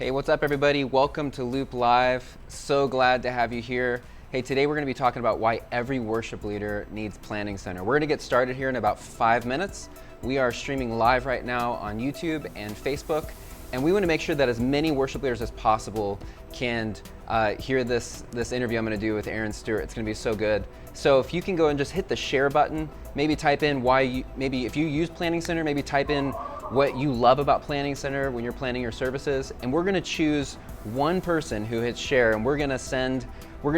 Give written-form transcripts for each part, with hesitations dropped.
Hey, what's up everybody? Welcome to Loop Live. So glad to have you here. Hey, today we're going to be talking about why every worship leader needs Planning Center. We're going to get started here in about 5 minutes. We are streaming live right now on YouTube and Facebook, and we want to make sure that as many worship leaders as possible can hear this interview I'm going to do with Aaron Stewart. It's going to be so good. So if you can go and just hit the share button, maybe type in maybe if you use Planning Center, maybe type in what you love about Planning Center when you're planning your services, and we're gonna choose one person who hits share, and we're gonna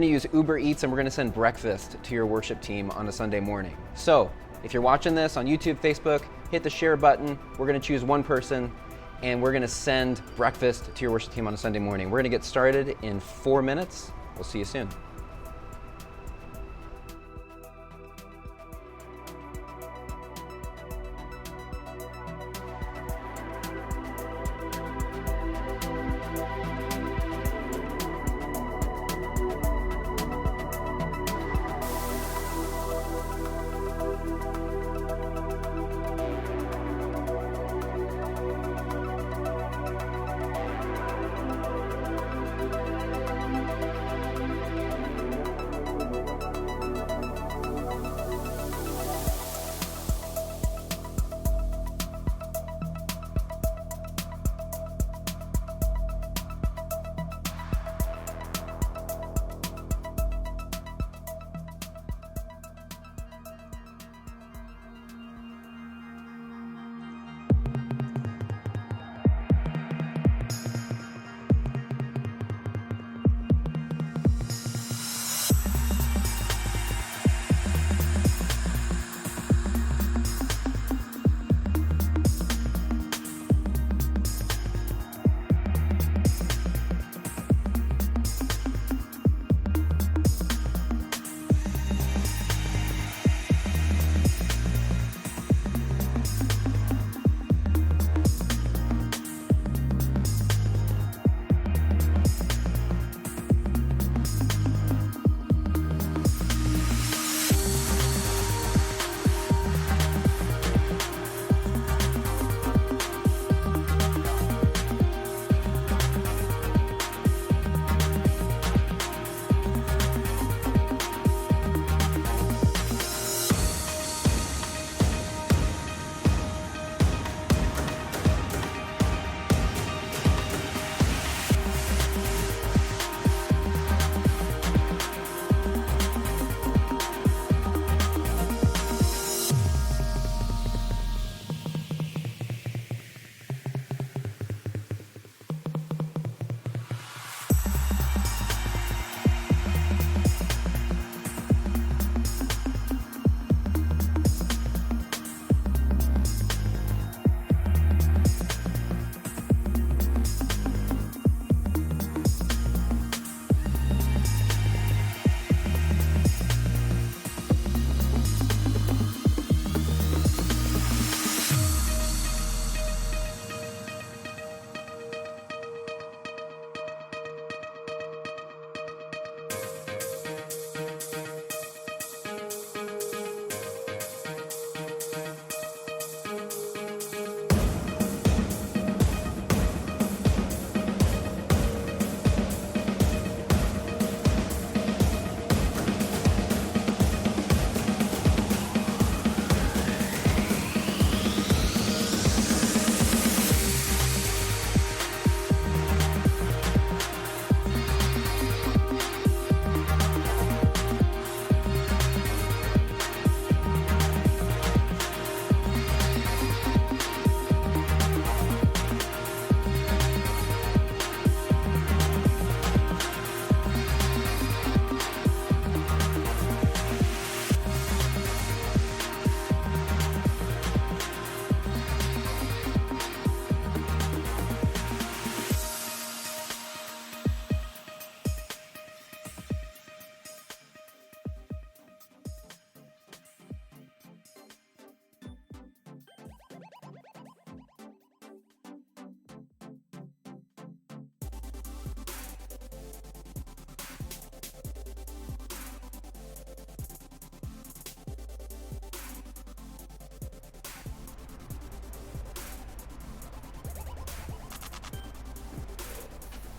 use Uber Eats, and we're gonna send breakfast to your worship team on a Sunday morning. So if you're watching this on YouTube, Facebook, hit the share button. We're gonna choose one person, and we're gonna send breakfast to your worship team on a Sunday morning. We're gonna get started in 4 minutes. We'll see you soon.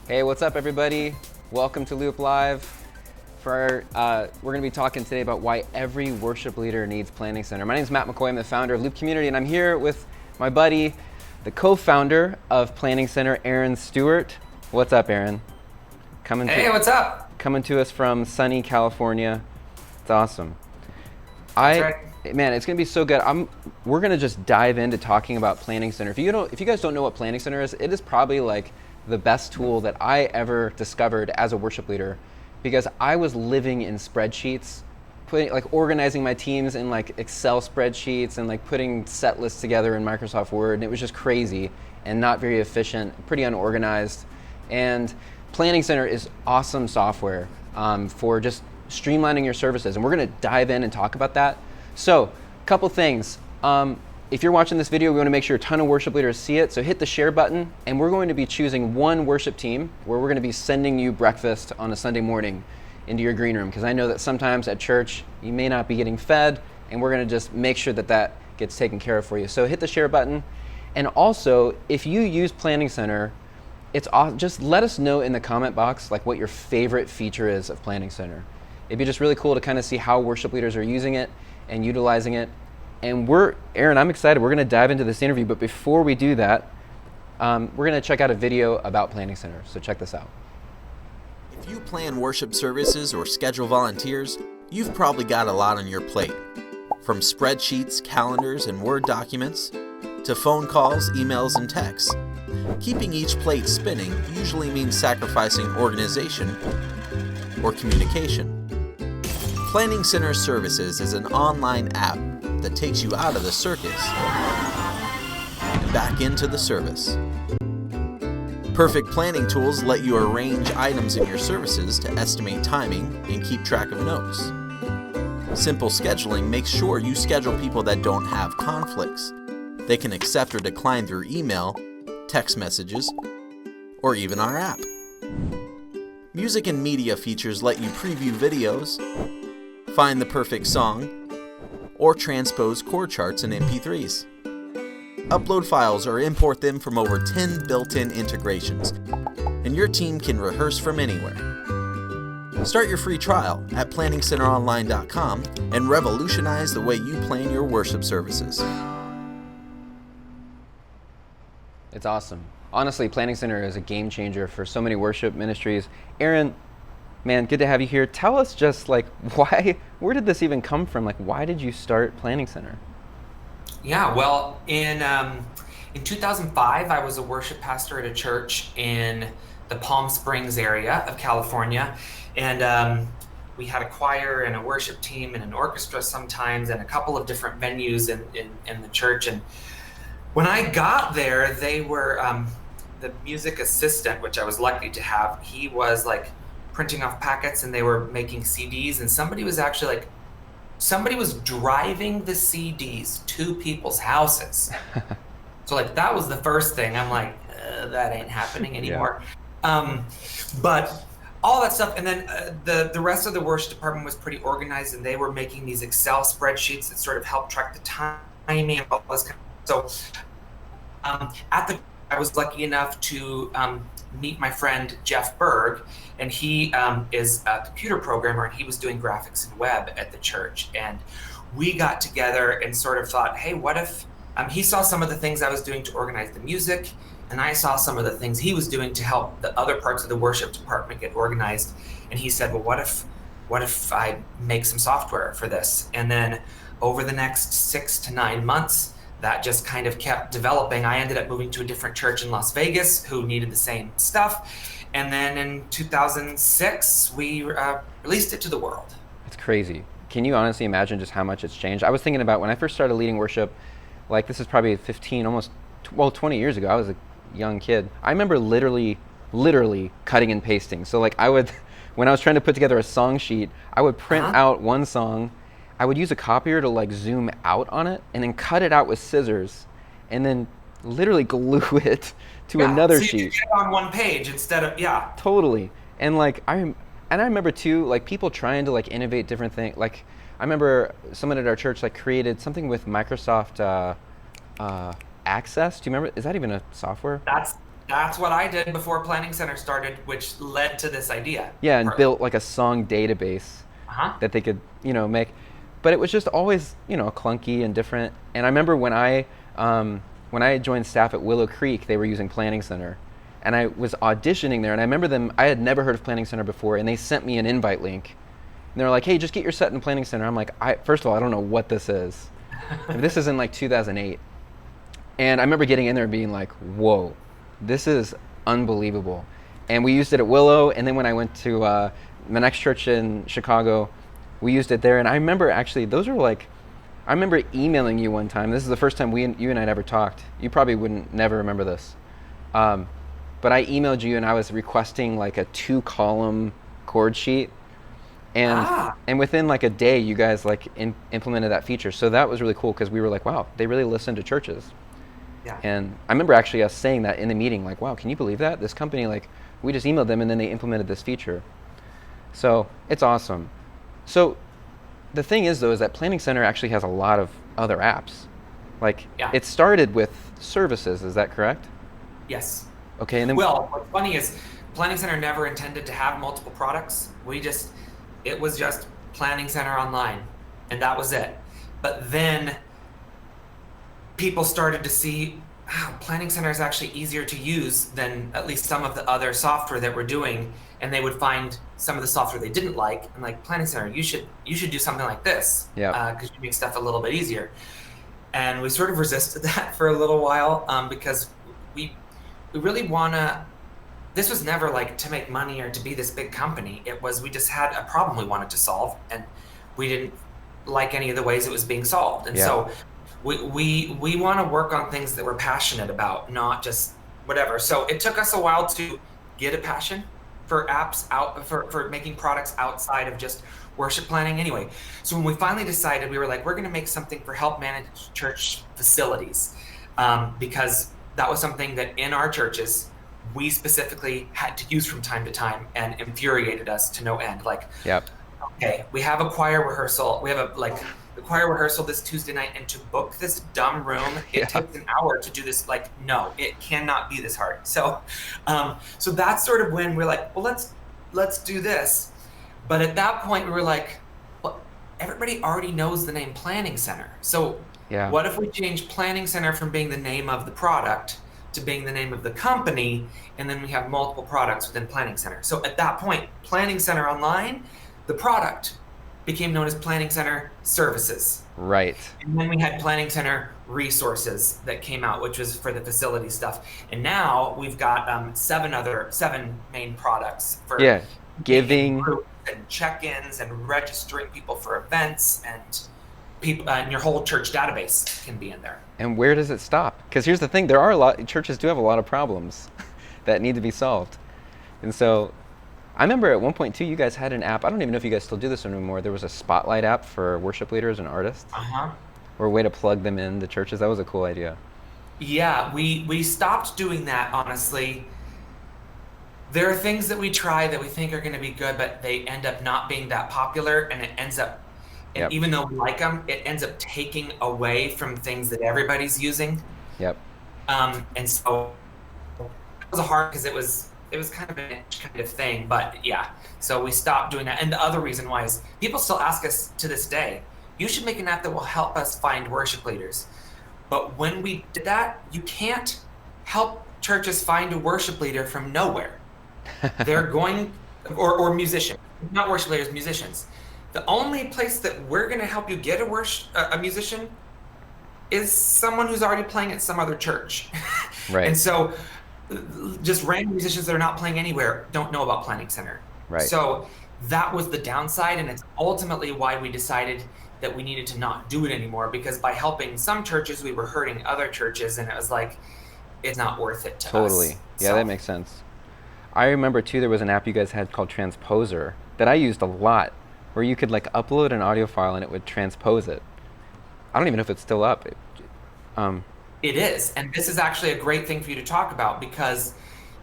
Hey, what's up, everybody? Welcome to Loop Live. We're going to be talking today about why every worship leader needs Planning Center. My name is Matt McCoy. I'm the founder of Loop Community, and I'm here with my buddy, the co-founder of Planning Center, Aaron Stewart. What's up, Aaron? Hey, what's up? Coming to us from sunny California. It's awesome. That's right. Man, it's gonna be so good. We're gonna just dive into talking about Planning Center. If you guys don't know what Planning Center is, it is probably like the best tool that I ever discovered as a worship leader, because I was living in spreadsheets, organizing my teams in like Excel spreadsheets and like putting set lists together in Microsoft Word, and it was just crazy and not very efficient, pretty unorganized. And Planning Center is awesome software for just streamlining your services, and we're gonna dive in and talk about that. So, a couple things. If you're watching this video, we want to make sure a ton of worship leaders see it, so hit the share button, and we're going to be choosing one worship team where we're going to be sending you breakfast on a Sunday morning into your green room, because I know that sometimes at church you may not be getting fed, and we're going to just make sure that that gets taken care of for you. So hit the share button, and also, if you use Planning Center, just let us know in the comment box like what your favorite feature is of Planning Center. It'd be just really cool to kind of see how worship leaders are using it and utilizing it. And Aaron, I'm excited. We're going to dive into this interview, but before we do that, we're going to check out a video about Planning Center. So check this out. If you plan worship services or schedule volunteers, you've probably got a lot on your plate. From spreadsheets, calendars, and Word documents, to phone calls, emails, and texts. Keeping each plate spinning usually means sacrificing organization or communication. Planning Center Services is an online app that takes you out of the circus and back into the service. Perfect planning tools let you arrange items in your services to estimate timing and keep track of notes. Simple scheduling makes sure you schedule people that don't have conflicts. They can accept or decline through email, text messages, or even our app. Music and media features let you preview videos, find the perfect song, or transpose chord charts in MP3s. Upload files or import them from over 10 built-in integrations, and your team can rehearse from anywhere. Start your free trial at planningcenteronline.com and revolutionize the way you plan your worship services. It's awesome. Honestly, Planning Center is a game changer for so many worship ministries. Aaron, man, good to have you here. Tell us just like where did this even come from? Like, why did you start Planning Center? Yeah, well, in 2005, I was a worship pastor at a church in the Palm Springs area of California, and we had a choir and a worship team and an orchestra sometimes, and a couple of different venues in the church. And when I got there, they were the music assistant, which I was lucky to have. He was like printing off packets, and they were making CDs, and somebody was driving the CDs to people's houses. So like that was the first thing. I'm like, that ain't happening anymore. Yeah. But all that stuff, and then the rest of the worship department was pretty organized, and they were making these Excel spreadsheets that sort of helped track the timing and all this kind of. So I was lucky enough to meet my friend Jeff Berg, and he is a computer programmer, and he was doing graphics and web at the church. And we got together and sort of thought, hey, what if he saw some of the things I was doing to organize the music, and I saw some of the things he was doing to help the other parts of the worship department get organized. And he said, well, what if I make some software for this? And then over the next 6 to 9 months, that just kind of kept developing. I ended up moving to a different church in Las Vegas who needed the same stuff. And then in 2006, we released it to the world. It's crazy. Can you honestly imagine just how much it's changed? I was thinking about when I first started leading worship, like this is probably 20 years ago. I was a young kid. I remember literally cutting and pasting. So like when I was trying to put together a song sheet, I would print out one song, I would use a copier to like zoom out on it and then cut it out with scissors and then literally glue it to another sheet. So you get it on one page instead of, Totally. And like, I remember too, like people trying to like innovate different things. Like I remember someone at our church like created something with Microsoft Access. Do you remember? Is that even a software? That's what I did before Planning Center started, which led to this idea. Yeah, and built like a song database Uh-huh. that they could, make. But it was just always, clunky and different. And I remember when I joined staff at Willow Creek, they were using Planning Center. And I was auditioning there, and I remember I had never heard of Planning Center before, and they sent me an invite link. And they were like, hey, just get your set in Planning Center. I'm like, first of all, I don't know what this is. This is in like 2008. And I remember getting in there and being like, whoa, this is unbelievable. And we used it at Willow, and then when I went to the next church in Chicago, we used it there. And I remember actually, I remember emailing you one time. This is the first time you and I had ever talked. You probably never remember this. But I emailed you and I was requesting like a 2-column chord sheet. And within like a day, you guys like implemented that feature. So that was really cool because we were like, wow, they really listen to churches. Yeah. And I remember actually us saying that in the meeting, like, wow, can you believe that? This company, like, we just emailed them and then they implemented this feature. So it's awesome. So the thing is, though, is that Planning Center actually has a lot of other apps. Like, It started with services, is that correct? Yes. Okay, and then... Well, what's funny is Planning Center never intended to have multiple products. It was just Planning Center Online, and that was it. But then people started to see, wow, Planning Center is actually easier to use than at least some of the other software that we're doing, and they would find some of the software they didn't like, and like, Planning Center, you should do something like this, because you make stuff a little bit easier. And we sort of resisted that for a little while, because we really want to. This was never like to make money or to be this big company. It was, we just had a problem we wanted to solve, and we didn't like any of the ways it was being solved. And so we want to work on things that we're passionate about, not just whatever. So it took us a while to get a passion for apps for making products outside of just worship planning anyway. So when we finally decided, we were like, we're going to make something for help manage church facilities, because that was something that in our churches, we specifically had to use from time to time and infuriated us to no end. Like, okay, we have a choir rehearsal. We have the choir rehearsal this Tuesday night, and to book this dumb room, it takes an hour to do this. Like, no, it cannot be this hard. So, so that's sort of when we're like, well, let's do this. But at that point, we were like, well, everybody already knows the name Planning Center. So what if we change Planning Center from being the name of the product to being the name of the company, and then we have multiple products within Planning Center. So at that point, Planning Center Online, the product, became known as Planning Center Services. Right. And then we had Planning Center Resources that came out, which was for the facility stuff. And now we've got 7 main products for giving and check-ins and registering people for events, and people, and your whole church database can be in there. And where does it stop? Because here's the thing, churches do have a lot of problems that need to be solved. And so I remember at one point too, you guys had an app. I don't even know if you guys still do this anymore. There was a spotlight app for worship leaders and artists. Or a way to plug them in the churches. That was a cool idea. Yeah, we stopped doing that, honestly. There are things that we try that we think are going to be good, but they end up not being that popular, and it ends up, and even though we like them, it ends up taking away from things that everybody's using. And so it was hard because it was kind of a niche kind of thing, but so we stopped doing that. And the other reason why is people still ask us to this day, you should make an app that will help us find worship leaders. But when we did that, you can't help churches find a worship leader from nowhere. They're going, or musician, not worship leaders, musicians. The only place that we're going to help you get a musician is someone who's already playing at some other church. Right. And so just random musicians that are not playing anywhere don't know about Planning Center. Right. So that was the downside, and it's ultimately why we decided that we needed to not do it anymore, because by helping some churches, we were hurting other churches, and it was like, it's not worth it to us. Totally. Yeah, that makes sense. I remember too, there was an app you guys had called Transposer that I used a lot, where you could like upload an audio file and it would transpose it. I don't even know if it's still up. It is, and this is actually a great thing for you to talk about, because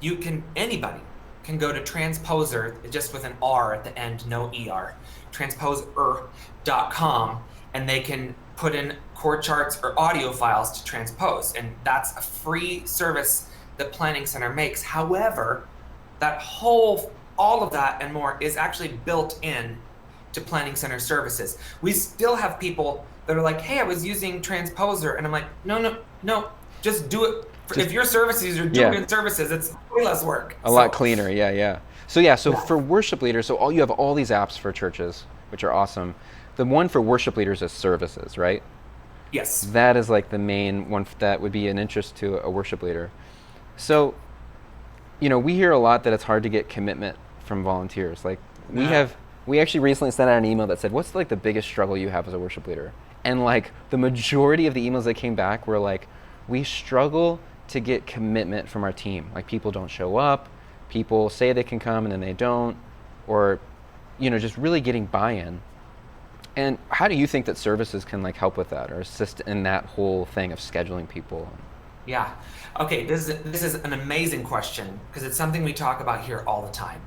anybody can go to Transposer, just with an R at the end, no ER, transposer.com, and they can put in chord charts or audio files to transpose. And that's a free service that Planning Center makes. However, all of that and more is actually built in to Planning Center services. We still have people that are like, hey, I was using Transposer. And I'm like, no, just do it. If your services are doing in services, it's way less work. A lot cleaner, yeah. So for worship leaders, so you have all these apps for churches, which are awesome. The one for worship leaders is services, right? Yes. That is like the main one that would be an interest to a worship leader. So, we hear a lot that it's hard to get commitment from volunteers. Like we actually recently sent out an email that said, what's like the biggest struggle you have as a worship leader? And like the majority of the emails that came back were like, we struggle to get commitment from our team. Like people don't show up, people say they can come and then they don't, or, just really getting buy-in. And how do you think that services can like help with that or assist in that whole thing of scheduling people? Yeah. Okay. This is an amazing question because it's something we talk about here all the time.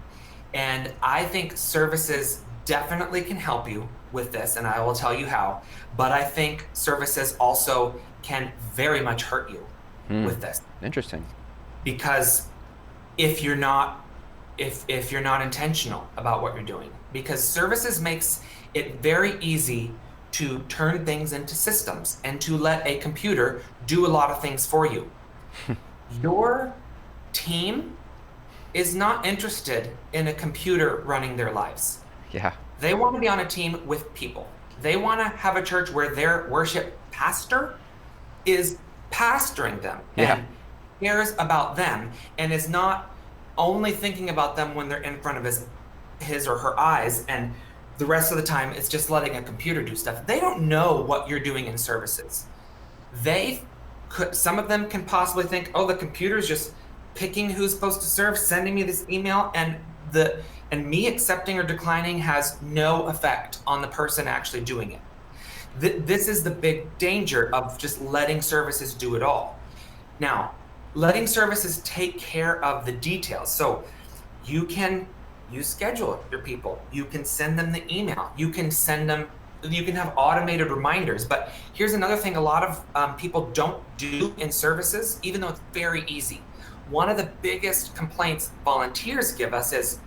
And I think services definitely can help you with this, and I will tell you how. But I think services also can very much hurt you with this. Interesting. Because if you're not intentional about what you're doing, because services makes it very easy to turn things into systems and to let a computer do a lot of things for you. Your team is not interested in a computer running their lives. Yeah. They want to be on a team with people. They want to have a church where their worship pastor is pastoring them and cares about them and is not only thinking about them when they're in front of his or her eyes, and the rest of the time it's just letting a computer do stuff. They don't know what you're doing in services. Some of them can possibly think, oh, the computer's just picking who's supposed to serve, sending me this email, and me accepting or declining has no effect on the person actually doing it. This is the big danger of just letting services do it all. Now, letting services take care of the details. So you schedule your people. You can send them the email. You can have automated reminders. But here's another thing a lot of people don't do in services, even though it's very easy. One of the biggest complaints volunteers give us is,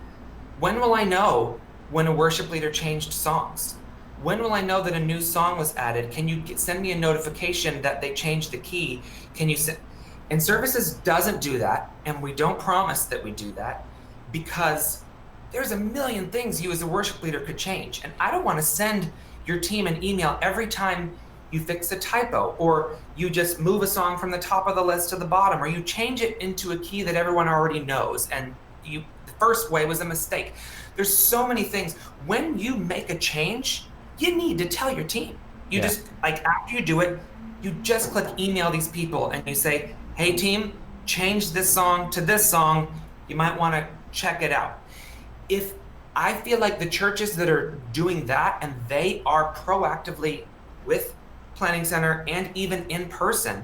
when will I know when a worship leader changed songs? When will I know that a new song was added? Can you send me a notification that they changed the key? And services doesn't do that, and we don't promise that we do that, because there's a million things you as a worship leader could change. And I don't want to send your team an email every time you fix a typo, or you just move a song from the top of the list to the bottom, or you change it into a key that everyone already knows, and the first way was a mistake. There's so many things. When you make a change, you need to tell your team. Just, like, after you do it, you just click email these people and you say, hey team, change this song to this song. You might want to check it out. If I feel like the churches that are doing that, and they are proactively with Planning Center and even in person,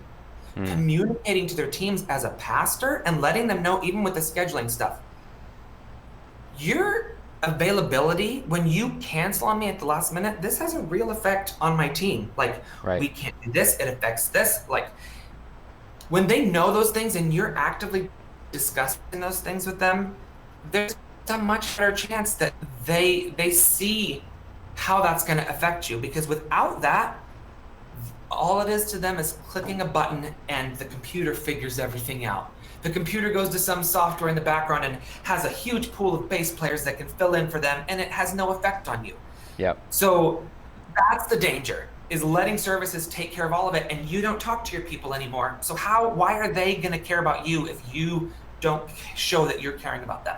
communicating to their teams as a pastor and letting them know, even with the scheduling stuff, your availability, when you cancel on me at the last minute, this has a real effect on my team. Like, we can't do this, it affects this. Like, when they know those things and you're actively discussing those things with them, there's a much better chance that they see how that's going to affect you. Because without that, all it is to them is clicking a button and the computer figures everything out. The computer goes to some software in the background and has a huge pool of bass players that can fill in for them, and it has no effect on you. So that's the danger, is letting services take care of all of it, and you don't talk to your people anymore. So why are they going to care about you if you don't show that you're caring about them?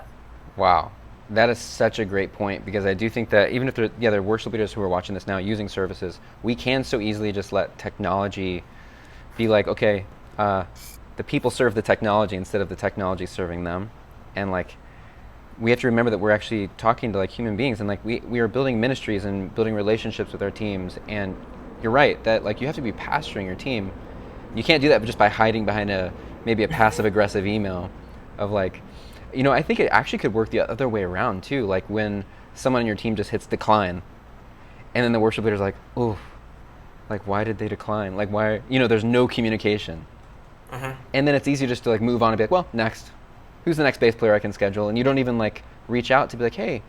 Wow. That is such a great point, because I do think that even if there are worship leaders who are watching this now using services, we can so easily just let technology be like, okay, the people serve the technology instead of the technology serving them. And like, we have to remember that we're actually talking to like human beings, and like we are building ministries and building relationships with our teams. And you're right that like you have to be pastoring your team. You can't do that just by hiding behind maybe a passive aggressive email of like, I think it actually could work the other way around too. Like when someone on your team just hits decline, and then the worship leader's like, oh, like why did they decline? Like why, there's no communication. And then it's easy just to like move on and be like, well, next. Who's the next bass player I can schedule? And you don't even like reach out to be like, hey,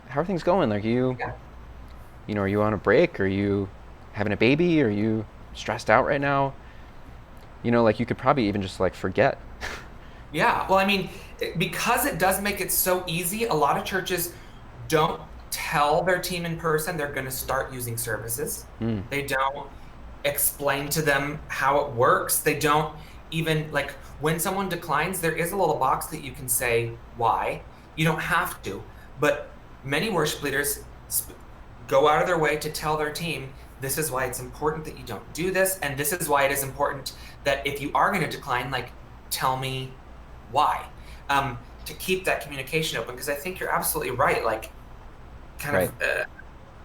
how are things going? Like you know, are you on a break? Are you having a baby? Are you stressed out right now? You know, like you could probably even just like forget. Yeah, well, I mean, because it does make it so easy, a lot of churches don't tell their team in person they're going to start using services. They don't explain to them how it works. They don't even, like, when someone declines, there is a little box that you can say why. You don't have to, but many worship leaders go out of their way to tell their team, this is why it's important that you don't do this, and this is why it is important that if you are going to decline, like, tell me why, to keep that communication open, because I think you're absolutely right. Like, kind of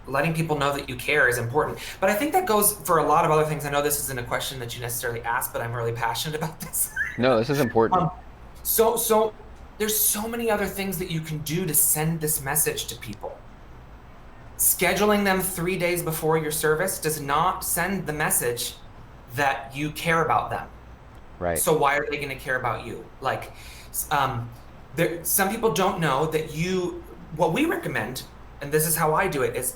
letting people know that you care is important. But I think that goes for a lot of other things. I know this isn't a question that you necessarily asked, but I'm really passionate about this. No, this is important. So there's so many other things that you can do to send this message to people. Scheduling them 3 days before your service does not send the message that you care about them. Right. So why are they going to care about you? Like, some people don't know that what we recommend, and this is how I do it, is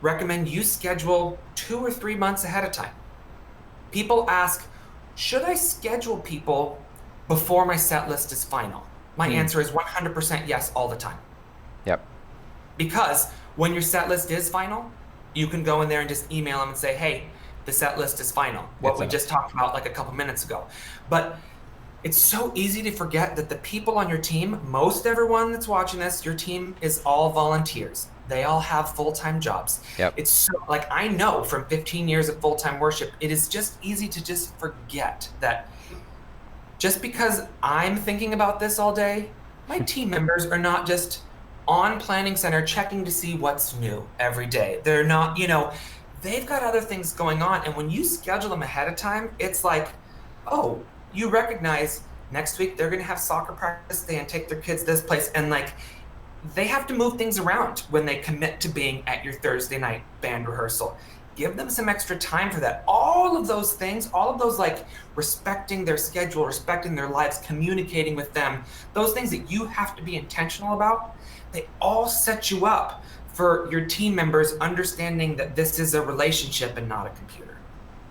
recommend you schedule 2 or 3 months ahead of time. People ask, should I schedule people before my set list is final? My answer is 100% yes all the time. Yep. Because when your set list is final, you can go in there and just email them and say, hey, the set list is final. What we just talked about like a couple minutes ago. But it's so easy to forget that the people on your team, most everyone that's watching this, your team is all volunteers. They all have full-time jobs. Yep. It's so, like, I know from 15 years of full-time worship, it is just easy to just forget that just because I'm thinking about this all day, my team members are not just on Planning Center checking to see what's new every day. They're not, they've got other things going on. And when you schedule them ahead of time, it's like, oh, you recognize next week they're going to have soccer practice day and take their kids this place. And like, they have to move things around when they commit to being at your Thursday night band rehearsal. Give them some extra time for that. All of those things, all of those, like respecting their schedule, respecting their lives, communicating with them, those things that you have to be intentional about, they all set you up for your team members understanding that this is a relationship and not a computer.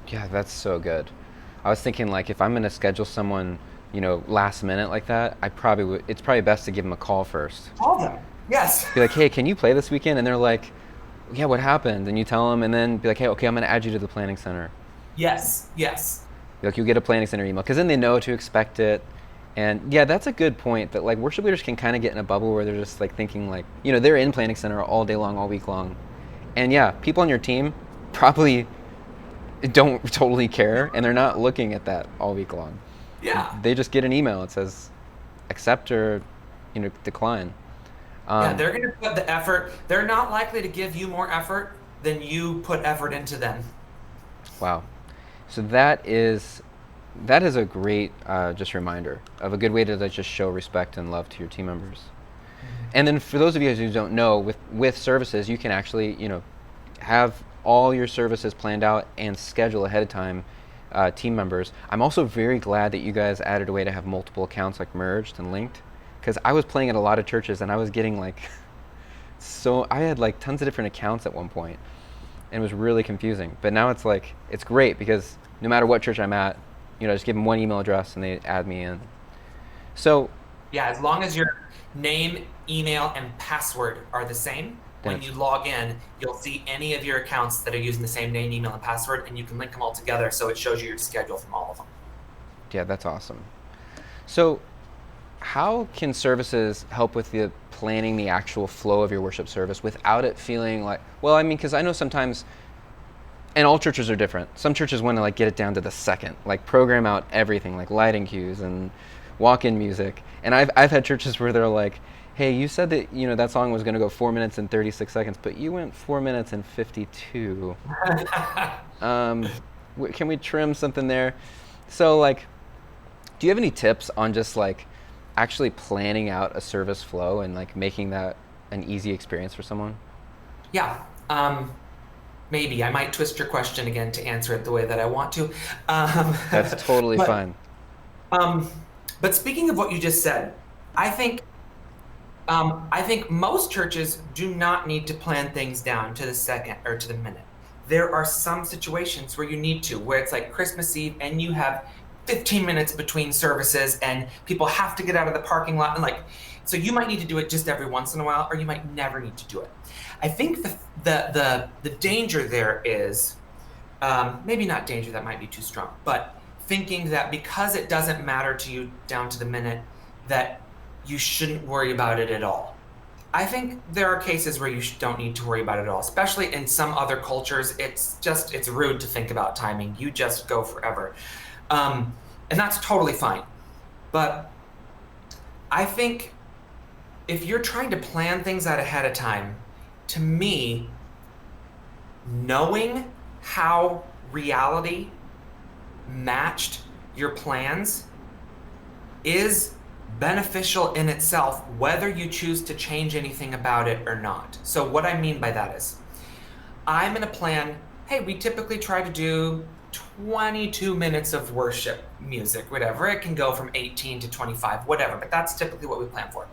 Yeah, that's so good. I was thinking, like, if I'm going to schedule someone, last minute like that, it's probably best to give them a call first. Call them. Yes. Be like, hey, can you play this weekend? And they're like, yeah, what happened? And you tell them, and then be like, hey, okay, I'm going to add you to the Planning Center. Yes. Be like, you'll get a Planning Center email, because then they know to expect it. And yeah, that's a good point, that like worship leaders can kind of get in a bubble where they're just like thinking like, they're in Planning Center all day long, all week long. And yeah, people on your team probably don't totally care, and they're not looking at that all week long. Yeah. They just get an email. It says accept or, decline. They're going to put the effort. They're not likely to give you more effort than you put effort into them. Wow. So that is a great just reminder of a good way to just show respect and love to your team members. Mm-hmm. And then for those of you guys who don't know, with services, you can actually, have all your services planned out and schedule ahead of time team members. I'm also very glad that you guys added a way to have multiple accounts like merged and linked, because I was playing at a lot of churches and I was getting like, I had like tons of different accounts at one point, and it was really confusing. But now it's like, it's great, because no matter what church I'm at, just give them one email address and they add me in. So yeah, as long as your name, email, and password are the same, when you log in, you'll see any of your accounts that are using the same name, email, and password, and you can link them all together so it shows you your schedule from all of them. Yeah, that's awesome. So how can services help with the planning the actual flow of your worship service without it feeling like, because I know sometimes, and all churches are different. Some churches want to like get it down to the second, like program out everything, like lighting cues and walk-in music. And I've had churches where they're like, hey, you said that that song was going to go 4 minutes and 36 seconds, but you went 4 minutes and 52. Can we trim something there? So like, do you have any tips on just like actually planning out a service flow and like making that an easy experience for someone? Yeah. Maybe I might twist your question again to answer it the way that I want to. That's totally but, fine. But speaking of what you just said, I think most churches do not need to plan things down to the second or to the minute. There are some situations where you need to, where it's like Christmas Eve and you have 15 minutes between services and people have to get out of the parking lot, and like, so you might need to do it just every once in a while, or you might never need to do it. I think the danger there is, maybe not danger, that might be too strong, but thinking that because it doesn't matter to you down to the minute, that you shouldn't worry about it at all. I think there are cases where you don't need to worry about it at all, especially in some other cultures. It's rude to think about timing. You just go forever. And that's totally fine. But I think if you're trying to plan things out ahead of time, to me, knowing how reality matched your plans is beneficial in itself, whether you choose to change anything about it or not. So what I mean by that is, I'm going to plan, hey, we typically try to do 22 minutes of worship music, whatever. It can go from 18 to 25, whatever, but that's typically what we plan for.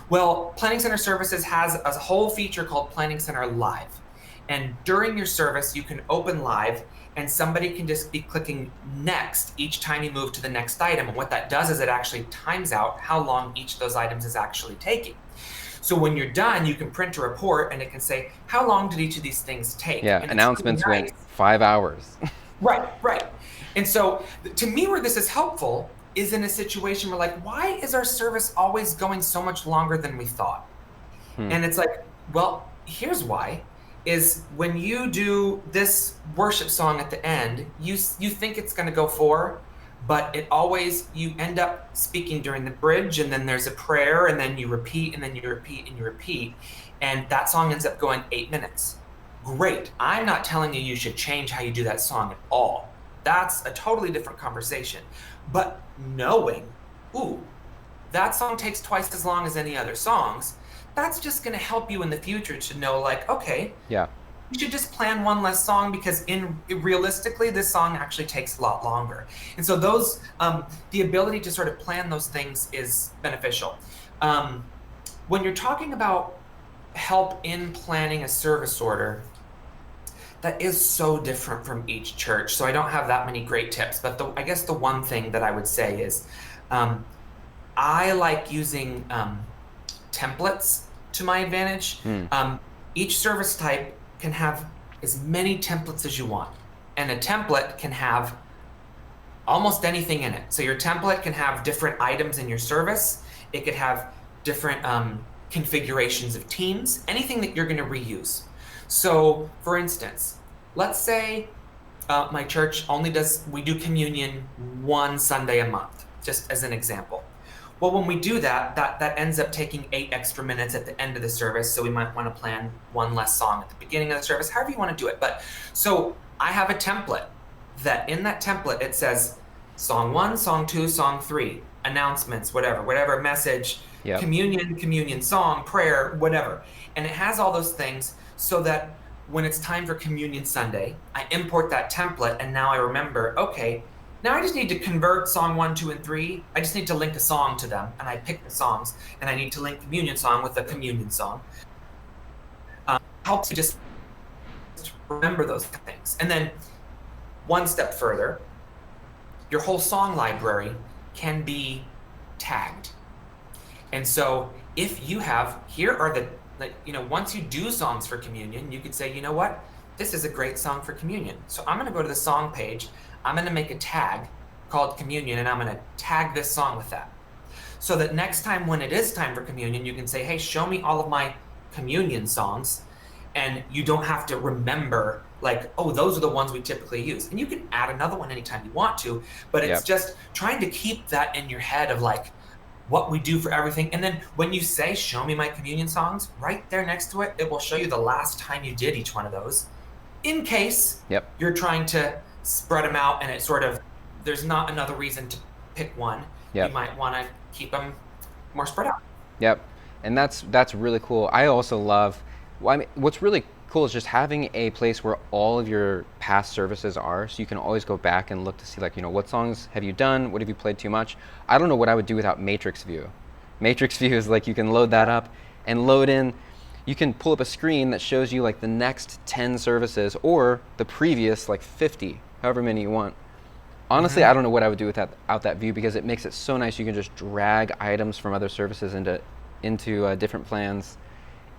Well, Planning Center Services has a whole feature called Planning Center Live. And during your service, you can open live and somebody can just be clicking next each time you move to the next item. And what that does is it actually times out how long each of those items is actually taking. So when you're done, you can print a report and it can say, how long did each of these things take? Yeah, and announcements went 5 hours. Right. And so to me, where this is helpful is in a situation where like, why is our service always going so much longer than we thought? And it's like, well, here's why. Is when you do this worship song at the end, you think it's going to go 4, but you end up speaking during the bridge, and then there's a prayer, and then you repeat, and then you repeat, and you repeat, and that song ends up going 8 minutes. Great. I'm not telling you should change how you do that song at all. That's a totally different conversation. But knowing, that song takes twice as long as any other songs, that's just going to help you in the future to know, like, okay, yeah, you should just plan one less song because realistically, this song actually takes a lot longer. And so those, the ability to sort of plan those things is beneficial. When you're talking about help in planning a service order, that is so different from each church. So I don't have that many great tips, but I guess the one thing that I would say is I like using templates to my advantage. Each service type can have as many templates as you want, and a template can have almost anything in it. So your template can have different items in your service. It could have different configurations of teams, anything that you're going to reuse. So for instance, let's say my church we do communion one Sunday a month, just as an example. Well, when we do that ends up taking 8 extra minutes at the end of the service. So we might want to plan one less song at the beginning of the service, however you want to do it. But so I have a template that in that template, it says song 1, song 2, song 3, announcements, whatever message, yep, communion song, prayer, whatever. And it has all those things so that when it's time for Communion Sunday, I import that template and now I remember, okay, now I just need to convert song 1, 2, and 3. I just need to link a song to them, and I pick the songs, and I need to link communion song with the communion song. Helps you just remember those things. And then one step further, your whole song library can be tagged. And so if you have, here are once you do songs for communion, you could say, you know what? This is a great song for communion. So I'm going to go to the song page. I'm going to make a tag called communion, and I'm going to tag this song with that. So that next time when it is time for communion, you can say, hey, show me all of my communion songs. And you don't have to remember, like, oh, those are the ones we typically use. And you can add another one anytime you want to, but it's just trying to keep that in your head of like what we do for everything. And then when you say, show me my communion songs, right there next to it, it will show you the last time you did each one of those. In case you're trying to spread them out and it sort of, there's not another reason to pick one. You might want to keep them more spread out. And that's really cool. I also love, what's really cool is just having a place where all of your past services are, so you can always go back and look to see, like, what songs have you done, what have you played too much. I don't know what I would do without Matrix View. Matrix View is like, you can load that up and load in, you can pull up a screen that shows you like the next 10 services or the previous like 50, however many you want. Honestly, I don't know what I would do without that view, because it makes it so nice. You can just drag items from other services into different plans,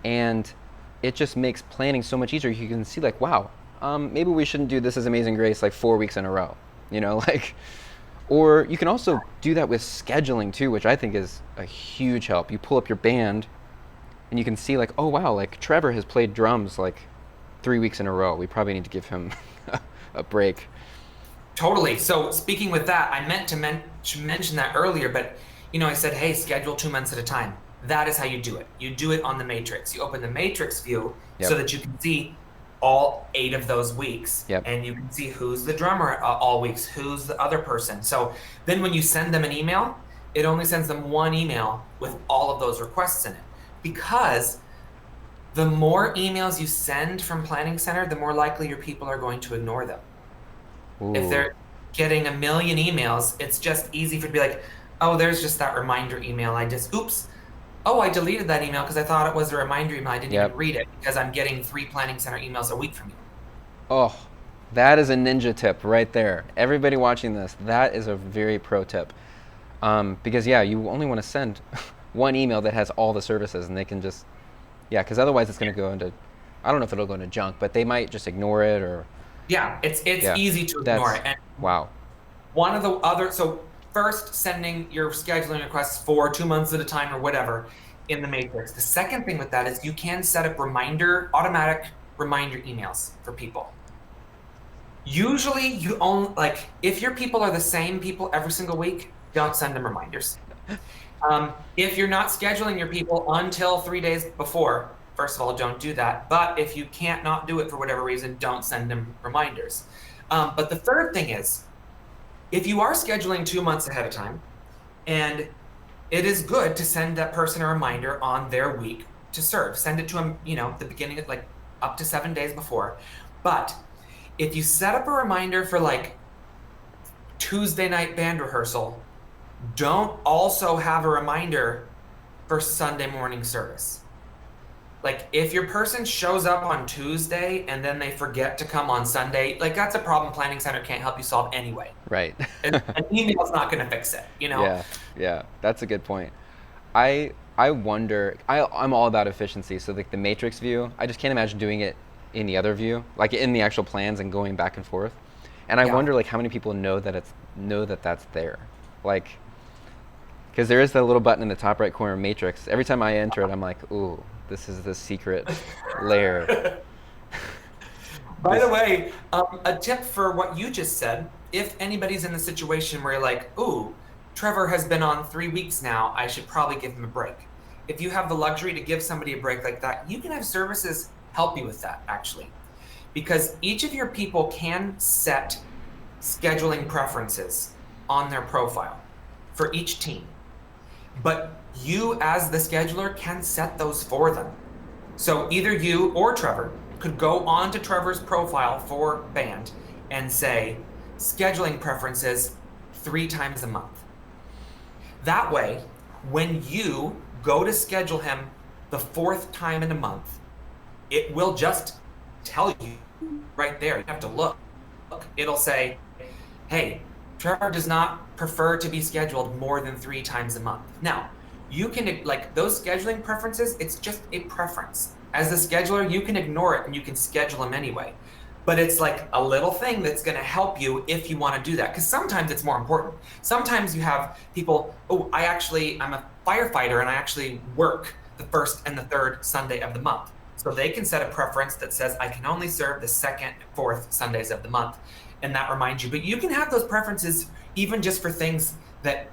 and it just makes planning so much easier. You can see like, wow, maybe we shouldn't do This Is Amazing Grace like 4 weeks in a row, like, or you can also do that with scheduling too, which I think is a huge help. You pull up your band and you can see like, oh wow, like Trevor has played drums like 3 weeks in a row. We probably need to give him a break. Totally. So speaking with that, I meant to mention that earlier, but I said, hey, schedule 2 months at a time. That is how you do it. You do it on the matrix. You open the matrix view so that you can see all 8 of those weeks. And you can see who's the drummer all weeks, who's the other person. So then when you send them an email, it only sends them one email with all of those requests in it. Because the more emails you send from Planning Center, the more likely your people are going to ignore them. Ooh. If they're getting 1 million emails, it's just easy for it to be like, oh, there's just that reminder email. I deleted that email because I thought it was a reminder email. I didn't even read it because I'm getting 3 Planning Center emails a week from you. Oh, that is a ninja tip right there. Everybody watching this, that is a very pro tip. Because you only want to send one email that has all the services, and they can just, because otherwise it's going to go into, I don't know if it'll go into junk, but they might just ignore it or. Yeah, it's easy to ignore it. And wow. One of the other, so first, sending your scheduling requests for 2 months at a time or whatever in the matrix. The second thing with that is you can set up automatic reminder emails for people. Usually you only, like, if your people are the same people every single week, don't send them reminders. If you're not scheduling your people until 3 days before, first of all, don't do that. But if you can't not do it for whatever reason, don't send them reminders. But the third thing is, if you are scheduling 2 months ahead of time, and it is good to send that person a reminder on their week to serve. Send it to them, the beginning of like up to 7 days before. But if you set up a reminder for like Tuesday night band rehearsal, don't also have a reminder for Sunday morning service. Like, if your person shows up on Tuesday and then they forget to come on Sunday, like, that's a problem Planning Center can't help you solve anyway. Right. An email's not going to fix it, Yeah, that's a good point. I wonder, I'm all about efficiency, so like the matrix view, I just can't imagine doing it in the other view, like in the actual plans and going back and forth. And I wonder like how many people know that that's there. Like, because there is that little button in the top right corner of matrix. Every time I enter it, I'm like, ooh, this is the secret layer. By the way, a tip for what you just said, if anybody's in the situation where you're like, ooh, Trevor has been on 3 weeks now, I should probably give him a break. If you have the luxury to give somebody a break like that, you can have services help you with that, actually. Because each of your people can set scheduling preferences on their profile for each team. But you, as the scheduler, can set those for them. So either you or Trevor could go onto Trevor's profile for band and say, scheduling preferences 3 times a month. That way, when you go to schedule him the 4th time in a month, it will just tell you right there. You have to look. It'll say, hey, Trevor does not prefer to be scheduled more than 3 times a month. Now, you can, like, those scheduling preferences, it's just a preference. As the scheduler, you can ignore it and you can schedule them anyway. But it's like a little thing that's going to help you if you want to do that. Because sometimes it's more important. Sometimes you have people, I'm a firefighter and I actually work the 1st and the 3rd Sunday of the month. So they can set a preference that says, I can only serve the 2nd and 4th Sundays of the month. And that reminds you. But you can have those preferences even just for things that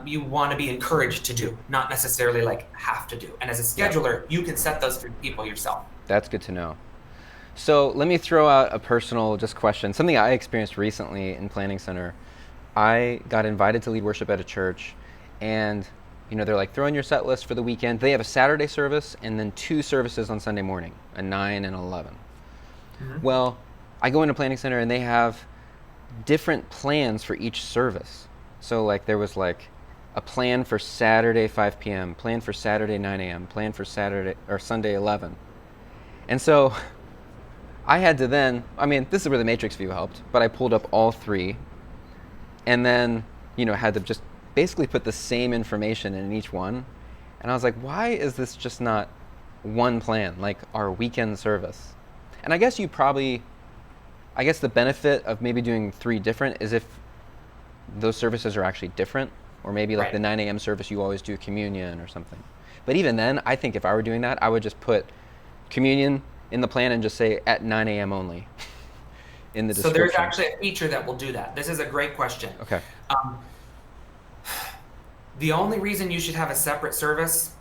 you want to be encouraged to do, not necessarily like have to do. And as a scheduler, you can set those for people yourself. That's good to know. So let me throw out a personal just question, something I experienced recently in Planning Center. I got invited to lead worship at a church, and they're like, throw in your set list for the weekend. They have a Saturday service and then 2 services on Sunday morning. a 9, and 11. Mhm. Well, I go into Planning Center and they have different plans for each service. So like there was like a plan for Saturday 5 p.m., plan for Saturday 9 a.m., plan for Saturday or Sunday 11. And so I had to then, I mean, this is where the matrix view helped, but I pulled up all three and then, had to just basically put the same information in each one. And I was like, why is this just not one plan, like our weekend service? And I guess the benefit of maybe doing three different is if those services are actually different, or maybe like Right. the 9 a.m. service, you always do communion or something. But even then, I think if I were doing that, I would just put communion in the plan and just say at 9 a.m. only in the So description. there's actually a feature that will do that. This is a great question. Okay. The only reason you should have a separate service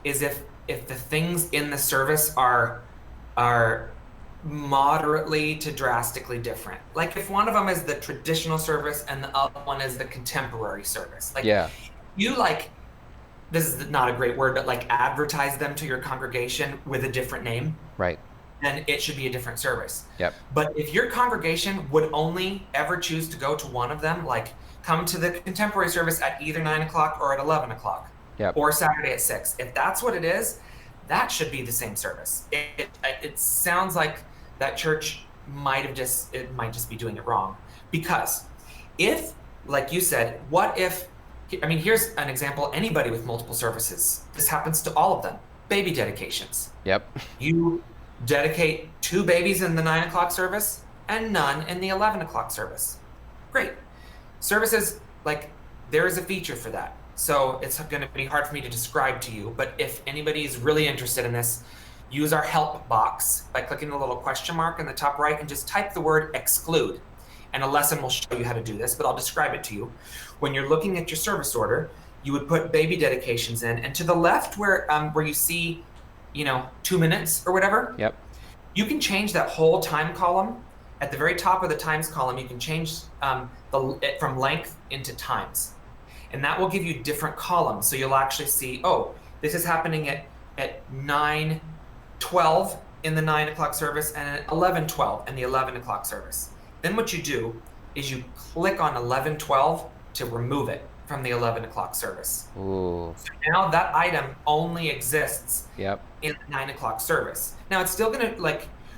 is if the things in the service are moderately to drastically different. Like if one of them is the traditional service and the other one is the contemporary service. Like Yeah. you this is not a great word, but like advertise them to your congregation with a different name, Right. then it should be a different service. Yep. But if your congregation would only ever choose to go to one of them, like come to the contemporary service at either 9 o'clock or at 11 o'clock, Yep. or Saturday at 6, if that's what it is, that should be the same service. It sounds like that church might just be doing it wrong. Because if, like you said, here's an example, anybody with multiple services, this happens to all of them. Baby dedications. Yep. You dedicate 2 babies in the 9 o'clock service and none in the 11 o'clock service. Great. Services, like, there is a feature for that. So it's going to be hard for me to describe to you, but if anybody is really interested in this, use our help box by clicking the little question mark in the top right and just type the word exclude. And a lesson will show you how to do this, but I'll describe it to you. When you're looking at your service order, you would put baby dedications in, and to the left where you see 2 minutes or whatever, Yep. you can change that whole time column. At the very top of the times column, you can change it from length into times. And that will give you different columns. So you'll actually see, this is happening at 9:12 in the 9 o'clock service and at 11:12 in the 11 o'clock service. Then what you do is you click on 11:12 to remove it from the 11 o'clock service. Ooh. So now that item only exists Yep. in the 9 o'clock service. Now it's still gonna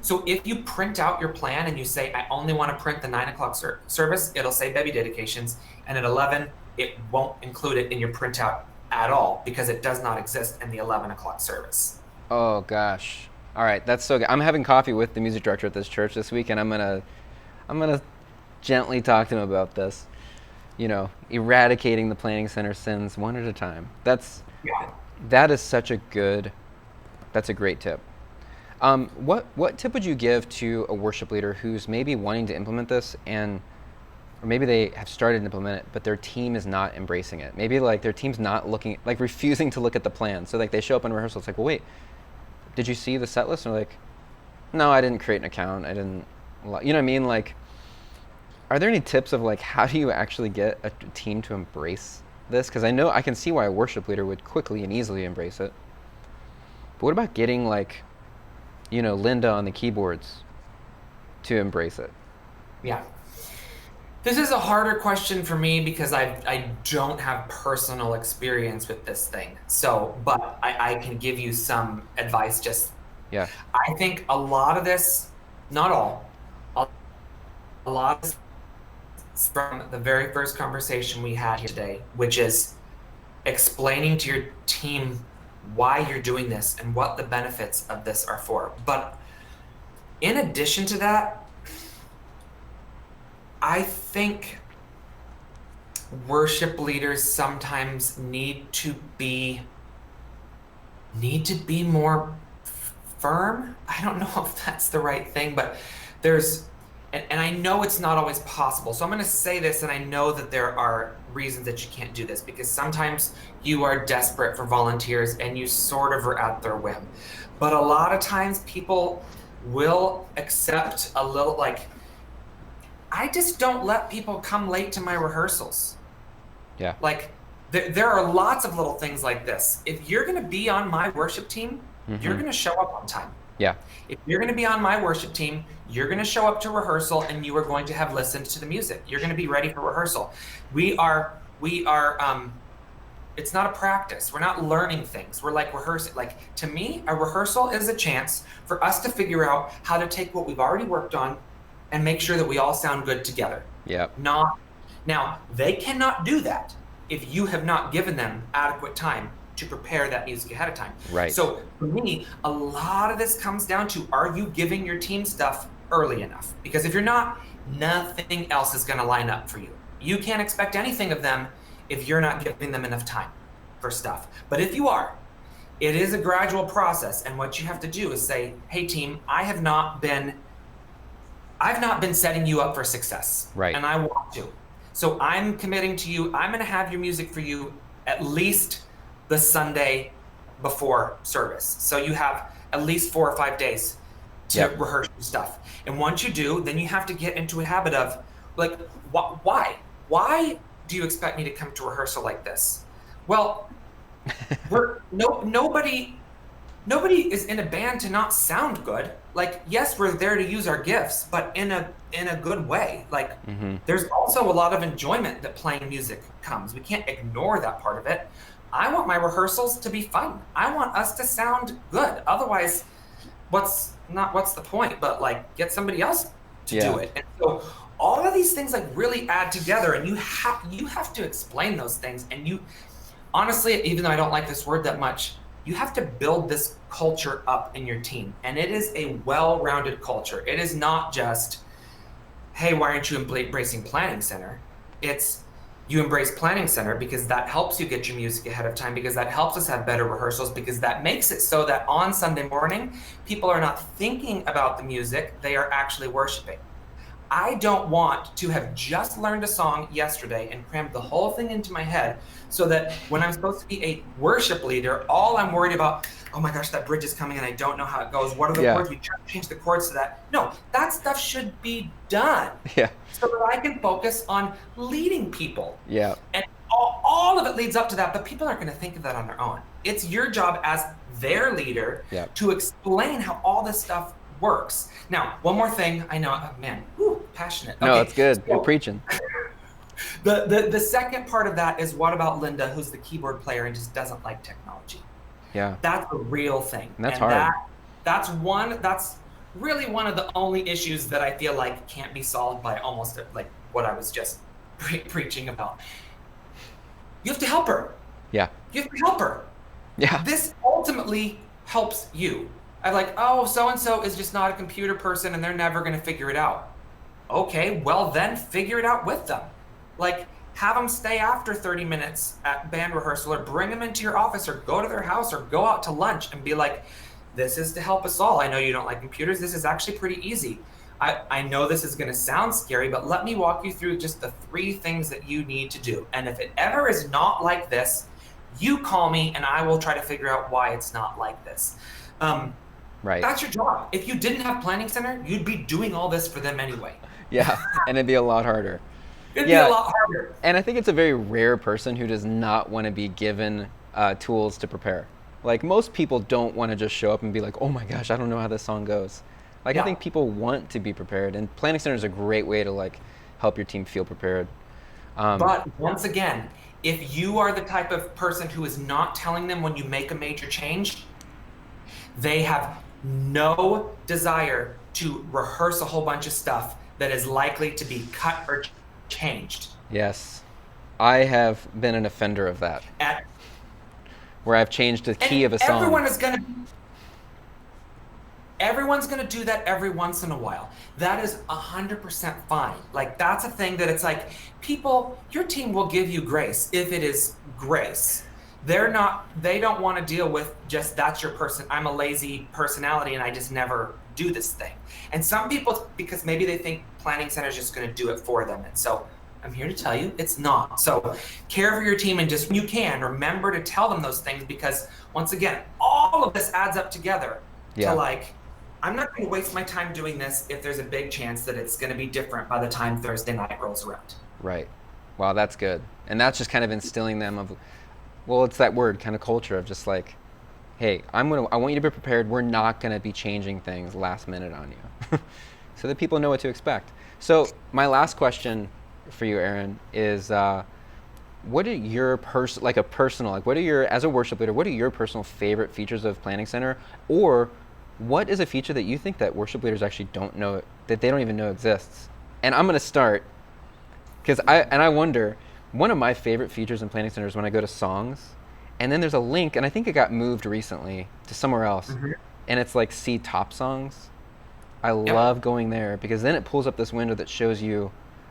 so if you print out your plan and you say, I only want to print the 9 o'clock service, it'll say baby dedications, and at 11, it won't include it in your printout at all because it does not exist in the 11 o'clock service. Oh gosh. All right, that's so good. I'm having coffee with the music director at this church this week, and I'm gonna gently talk to him about this. Eradicating the planning center sins one at a time. That's a great tip. What tip would you give to a worship leader who's maybe wanting to implement this or maybe they have started to implement it, but their team is not embracing it? Maybe like their team's not refusing to look at the plan. So like they show up in rehearsal, it's like, well, wait, did you see the set list? And they're like, no, I didn't create an account. I didn't, you know what I mean? Like, are there any tips of like, how do you actually get a team to embrace this? Because I can see why a worship leader would quickly and easily embrace it. But what about getting like, Linda on the keyboards to embrace it? Yeah. This is a harder question for me because I don't have personal experience with this thing. So, but I can give you some advice. Yeah. I think a lot of this, not all, a lot of this is from the very first conversation we had here today, which is explaining to your team why you're doing this and what the benefits of this are for. But in addition to that, I think worship leaders sometimes need to be more firm. I don't know if that's the right thing, but and I know it's not always possible. So I'm going to say this, and I know that there are reasons that you can't do this because sometimes you are desperate for volunteers and you sort of are at their whim. But a lot of times people will accept a little, like, I just don't let people come late to my rehearsals. Yeah. Like, there are lots of little things like this. If you're going to be on my worship team, you're going to show up on time. Yeah. If you're going to be on my worship team, you're going to show up to rehearsal and you are going to have listened to the music. You're going to be ready for rehearsal. We are, it's not a practice. We're not learning things. We're like rehearsing. Like, to me, a rehearsal is a chance for us to figure out how to take what we've already worked on and make sure that we all sound good together. Yeah. Now, they cannot do that if you have not given them adequate time to prepare that music ahead of time. Right. So for me, a lot of this comes down to, are you giving your team stuff early enough? Because if you're not, nothing else is going to line up for you. You can't expect anything of them if you're not giving them enough time for stuff. But if you are, it is a gradual process. And what you have to do is say, hey team, I've not been setting you up for success. Right. And I want to. So I'm committing to you. I'm going to have your music for you at least the Sunday before service. So you have at least 4 or 5 days to rehearse your stuff. And once you do, then you have to get into a habit of, like, why? Why do you expect me to come to rehearsal like this? Well, nobody is in a band to not sound good. Like, yes, we're there to use our gifts, but in a good way. Like, there's also a lot of enjoyment that playing music comes. We can't ignore that part of it. I want my rehearsals to be fun. I want us to sound good. Otherwise, what's the point? But like, get somebody else to do it. And so all of these things like really add together, and you have to explain those things. And you, honestly, even though I don't like this word that much, you have to build this culture up in your team. And it is a well-rounded culture. It is not just, hey, why aren't you embracing Planning Center? It's, you embrace Planning Center because that helps you get your music ahead of time, because that helps us have better rehearsals, because that makes it so that on Sunday morning, people are not thinking about the music, they are actually worshiping. I don't want to have just learned a song yesterday and crammed the whole thing into my head so that when I'm supposed to be a worship leader, all I'm worried about, oh my gosh, that bridge is coming and I don't know how it goes. What are the chords? We try to change the chords to that. No, that stuff should be done. Yeah. So that I can focus on leading people. Yeah. And all of it leads up to that, but people aren't going to think of that on their own. It's your job as their leader to explain how all this stuff works. Now, one more thing. I know, man, passionate. No, it's good. You're preaching. The second part of that is, what about Linda, who's the keyboard player and just doesn't like technology? Yeah. That's a real thing. And that's hard. That's really one of the only issues that I feel like can't be solved by almost like what I was just preaching about. You have to help her. Yeah. You have to help her. Yeah. This ultimately helps you. I'm like, oh, so-and-so is just not a computer person and they're never going to figure it out. Okay, well then figure it out with them. Like, have them stay after 30 minutes at band rehearsal, or bring them into your office, or go to their house, or go out to lunch and be like, this is to help us all. I know you don't like computers. This is actually pretty easy. I know this is going to sound scary, but let me walk you through just the 3 things that you need to do. And if it ever is not like this, you call me and I will try to figure out why it's not like this. Right. That's your job. If you didn't have Planning Center, you'd be doing all this for them anyway. Yeah, and it'd be a lot harder. It'd be a lot harder. And I think it's a very rare person who does not want to be given tools to prepare. Like, most people don't want to just show up and be like, oh my gosh, I don't know how this song goes. Like, I think people want to be prepared, and Planning Center is a great way to like help your team feel prepared. But once again, if you are the type of person who is not telling them when you make a major change, they have no desire to rehearse a whole bunch of stuff that is likely to be cut or changed. Yes. I have been an offender of that. Where I've changed the key of a song. Everyone's gonna do that every once in a while. That is 100% fine. Like, that's a thing that it's like, people, your team will give you grace if it is grace. They don't want to deal with just, that's your person. I'm a lazy personality and I just never do this thing. And some people, because maybe they think Planning Center is just going to do it for them. And so I'm here to tell you it's not. So care for your team, and just when you can, remember to tell them those things, because once again, all of this adds up together to like, I'm not going to waste my time doing this if there's a big chance that it's going to be different by the time Thursday night rolls around. Right. Wow, that's good. And that's just kind of instilling them of, well, it's that word, kind of culture of just like, hey, I want you to be prepared. We're not gonna be changing things last minute on you, so that people know what to expect. So my last question for you, Aaron, is what are your what are your, as a worship leader, what are your personal favorite features of Planning Center, or what is a feature that you think that worship leaders actually don't know, that they don't even know exists? And I'm gonna start, because I wonder, one of my favorite features in Planning Center is when I go to songs, and then there's a link, and I think it got moved recently to somewhere else, and it's like see top songs. I love going there because then it pulls up this window that shows you,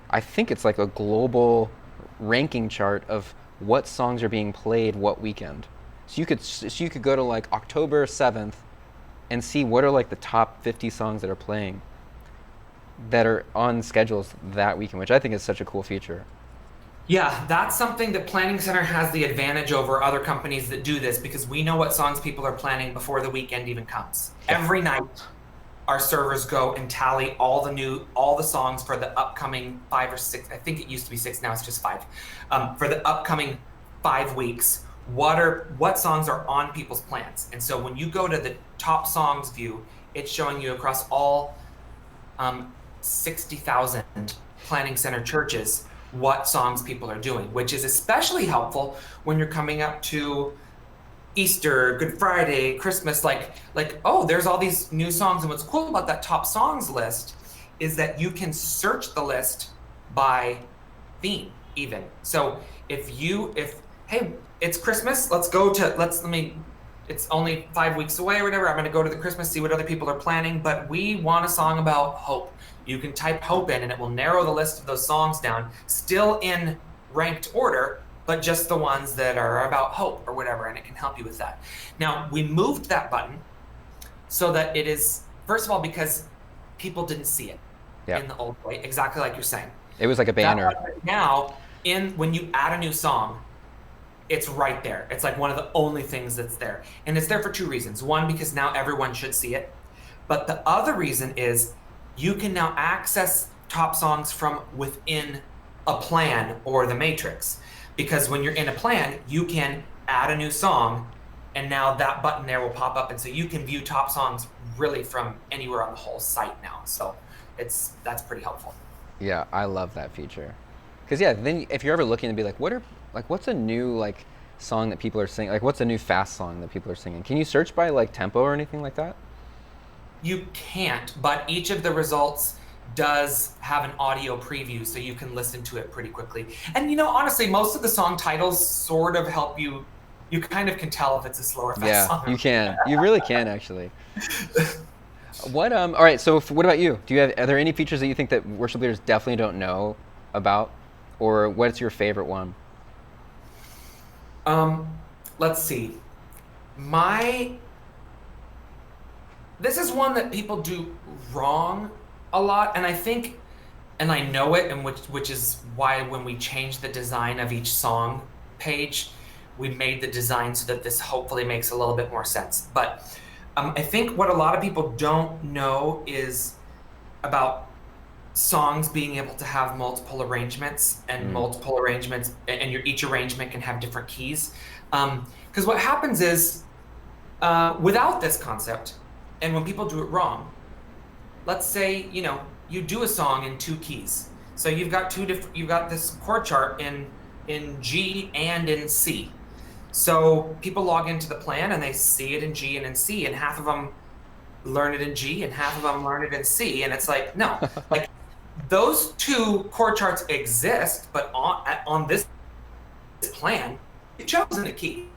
I think it's like a global ranking chart of what songs are being played what weekend. So you could go to like October 7th and see what are like the top 50 songs that are playing that are on schedules that weekend, which I think is such a cool feature. Yeah, that's something that Planning Center has the advantage over other companies that do this, because we know what songs people are planning before the weekend even comes. Yeah. Every night, our servers go and tally all the songs for the upcoming 5 or 6. I think it used to be 6, now it's just 5. For the upcoming 5 weeks, what songs are on people's plans? And so when you go to the top songs view, it's showing you across all 60,000 Planning Center churches what songs people are doing, which is especially helpful when you're coming up to Easter, Good Friday, Christmas, like, oh, there's all these new songs. And what's cool about that top songs list is that you can search the list by theme even. So if hey, it's Christmas, it's only 5 weeks away or whatever, I'm gonna go to the Christmas, see what other people are planning, but we want a song about hope. You can type hope in and it will narrow the list of those songs down, still in ranked order, but just the ones that are about hope or whatever, and it can help you with that. Now, we moved that button so that it is, first of all, because people didn't see it in the old way, exactly like you're saying. It was like a banner. Now, when you add a new song, it's right there. It's like one of the only things that's there. And it's there for 2 reasons. One, because now everyone should see it. But the other reason is you can now access top songs from within a plan or the matrix. Because when you're in a plan, you can add a new song, and now that button there will pop up. And so you can view top songs really from anywhere on the whole site now. So that's pretty helpful. Yeah, I love that feature. Because then if you're ever looking to be like, what's a new like song that people are singing? Like, what's a new fast song that people are singing? Can you search by like tempo or anything like that? You can't, but each of the results does have an audio preview, so you can listen to it pretty quickly. And honestly, most of the song titles sort of help you. You kind of can tell if it's a slow or fast song. Yeah, you can. You really can, actually. All right, so what about you? Are there any features that you think that worship leaders definitely don't know about? Or what's your favorite one? Let's see. This is one that people do wrong a lot, and I think, and I know it, and which is why when we changed the design of each song page, we made the design so that this hopefully makes a little bit more sense. But I think what a lot of people don't know is about songs being able to have multiple arrangements and multiple arrangements, and each arrangement can have different keys. Because what happens is, without this concept, and when people do it wrong, let's say, you do a song in 2 keys. So you've got this chord chart in G and in C. So people log into the plan and they see it in G and in C, and half of them learn it in G and half of them learn it in C. And it's like, no, like those 2 chord charts exist, but on this plan, you've chosen a key.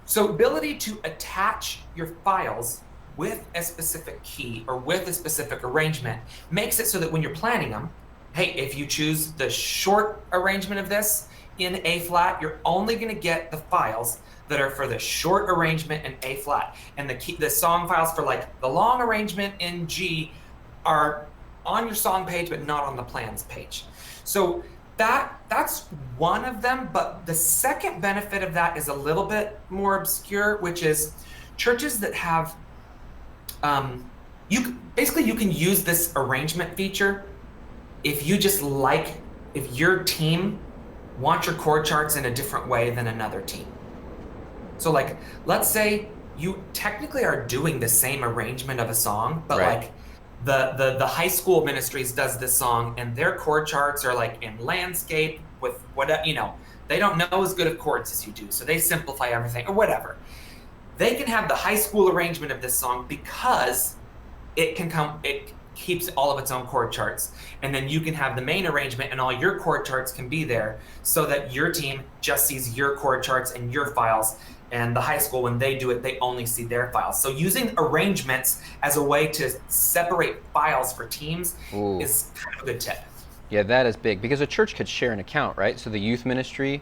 So ability to attach your files with a specific key or with a specific arrangement makes it so that when you're planning them, hey, if you choose the short arrangement of this in A flat, you're only going to get the files that are for the short arrangement in A flat. And the song files for like the long arrangement in G are on your song page, but not on the plans page. So that's one of them, but the second benefit of that is a little bit more obscure, which is churches that have, you can use this arrangement feature if your team wants your chord charts in a different way than another team. So like, let's say you technically are doing the same arrangement of a song, but Right. like the high school ministries does this song and their chord charts are like in landscape with what, they don't know as good of chords as you do. So they simplify everything or whatever. They can have the high school arrangement of this song because it keeps all of its own chord charts. And then you can have the main arrangement and all your chord charts can be there so that your team just sees your chord charts and your files. And the high school, when they do it, they only see their files. So using arrangements as a way to separate files for teams Ooh. is kind of a good tip. Yeah, that is big because a church could share an account, right? So the youth ministry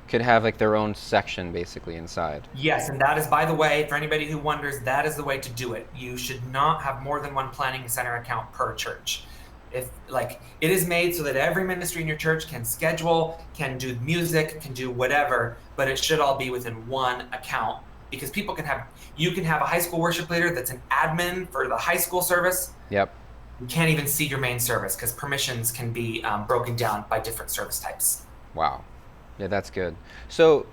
could have like their own section basically inside. Yes, and that is, by the way, for anybody who wonders, that is the way to do it. You should not have more than one planning center account per church. If like it is made so that every ministry in your church can schedule, can do music, can do whatever, but it should all be within one account because you can have a high school worship leader that's an admin for the high school service. Yep. You can't even see your main service because permissions can be broken down by different service types. Wow. Yeah, that's good. So,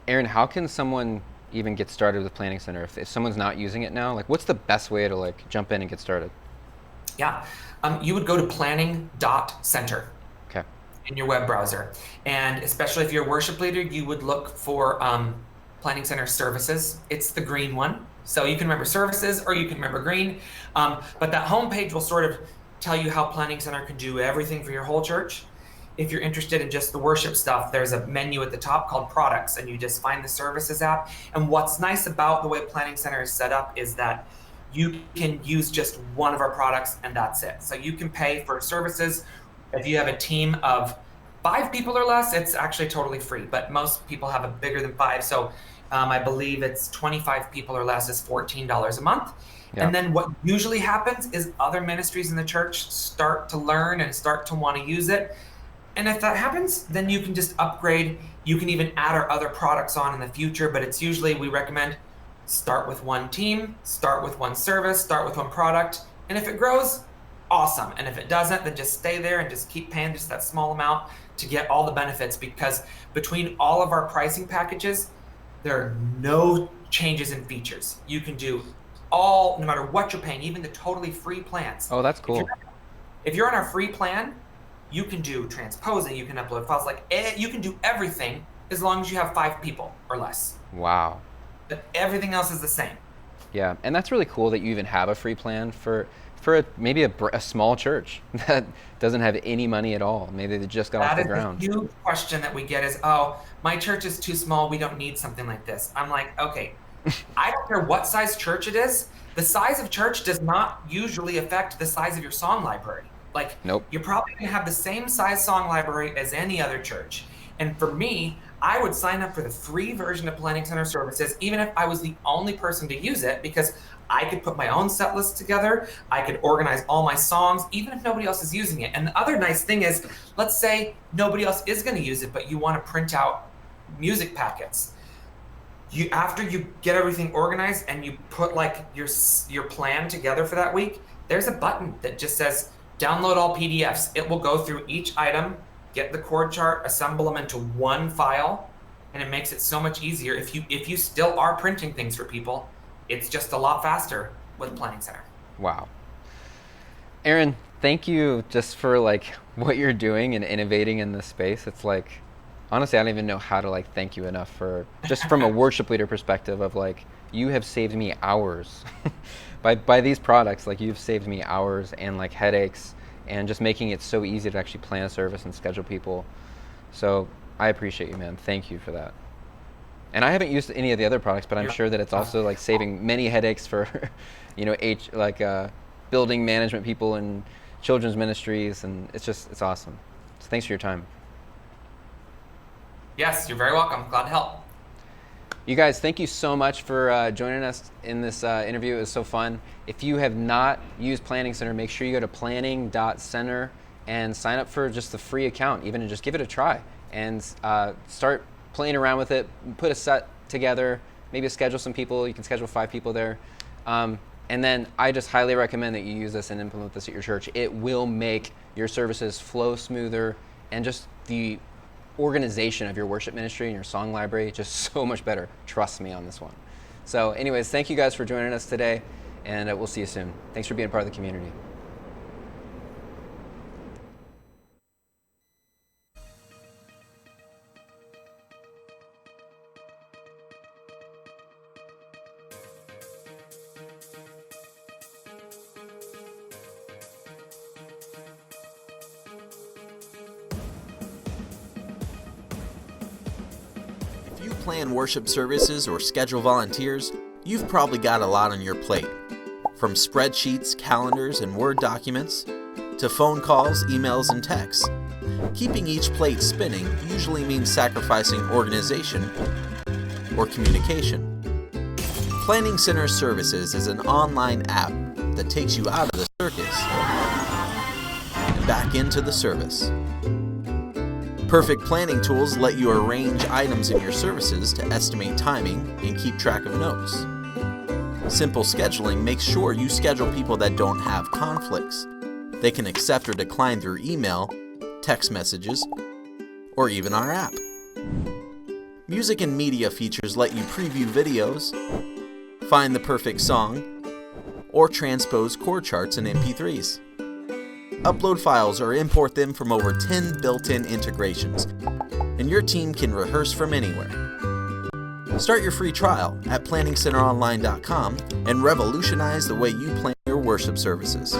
Aaron, how can someone even get started with Planning Center if someone's not using it now? Like, what's the best way to like jump in and get started? Yeah, you would go to planning.center. Okay. In your web browser. And especially if you're a worship leader, you would look for Planning Center services. It's the green one. So you can remember services or you can remember green. But that homepage will sort of tell you how Planning Center can do everything for your whole church. If you're interested in just the worship stuff, there's a menu at the top called products and you just find the services app. And what's nice about the way Planning Center is set up is that you can use just one of our products and that's it. So you can pay for services. If you have a team of 5 people or less, it's actually totally free, but most people have a bigger than 5. So I believe it's 25 people or less is $14 a month. Yeah. And then what usually happens is other ministries in the church start to learn and start to want to use it. And if that happens, then you can just upgrade. You can even add our other products on in the future, but it's usually, we recommend start with one team, start with one service, start with one product. And if it grows, awesome. And if it doesn't, then just stay there and just keep paying just that small amount to get all the benefits, because between all of our pricing packages, there are no changes in features. You can do all, no matter what you're paying, even the totally free plans. Oh, that's cool. If you're on our free plan, you can do transposing, you can upload files, you can do everything as long as you have 5 people or less. Wow. But everything else is the same. Yeah, and that's really cool that you even have a free plan for maybe a small church that doesn't have any money at all. Maybe they just got off the ground. That is a huge question that we get is, oh, my church is too small, we don't need something like this. I'm like, okay, I don't care what size church it is. The size of church does not usually affect the size of your song library. Like, nope. You're probably going to have the same size song library as any other church. And for me, I would sign up for the free version of Planning Center services, even if I was the only person to use it, because I could put my own set list together. I could organize all my songs, even if nobody else is using it. And the other nice thing is, let's say nobody else is going to use it, but you want to print out music packets. After you get everything organized and you put like your plan together for that week, there's a button that just says, download all PDFs. It will go through each item, get the chord chart, assemble them into one file, and it makes it so much easier. If you still are printing things for people, it's just a lot faster with Planning Center. Wow. Aaron, thank you just for like what you're doing and innovating in this space. It's like, honestly, I don't even know how to like thank you enough for just from a worship leader perspective of like, you have saved me hours. By these products, like you've saved me hours and like headaches and just making it so easy to actually plan a service and schedule people. So I appreciate you, man. Thank you for that. And I haven't used any of the other products, but I'm sure that it's also like saving many headaches for, building management people and children's ministries, and it's awesome. So thanks for your time. Yes, you're very welcome. Glad to help. You guys, thank you so much for joining us in this interview. It was so fun. If you have not used Planning Center, make sure you go to planning.center and sign up for just the free account, even, and just give it a try and start playing around with it. Put a set together, maybe schedule some people. You can schedule 5 people there. And then I just highly recommend that you use this and implement this at your church. It will make your services flow smoother, and just the organization of your worship ministry and your song library just so much better. Trust me on this one. So anyways, thank you guys for joining us today, and we'll see you soon. Thanks for being part of the community. If you plan worship services or schedule volunteers, you've probably got a lot on your plate. From spreadsheets, calendars, and Word documents, to phone calls, emails, and texts. Keeping each plate spinning usually means sacrificing organization or communication. Planning Center Services is an online app that takes you out of the circus and back into the service. Perfect planning tools let you arrange items in your services to estimate timing and keep track of notes. Simple scheduling makes sure you schedule people that don't have conflicts. They can accept or decline through email, text messages, or even our app. Music and media features let you preview videos, find the perfect song, or transpose chord charts in MP3s. Upload files or import them from over 10 built-in integrations, and your team can rehearse from anywhere. Start your free trial at planningcenteronline.com and revolutionize the way you plan your worship services.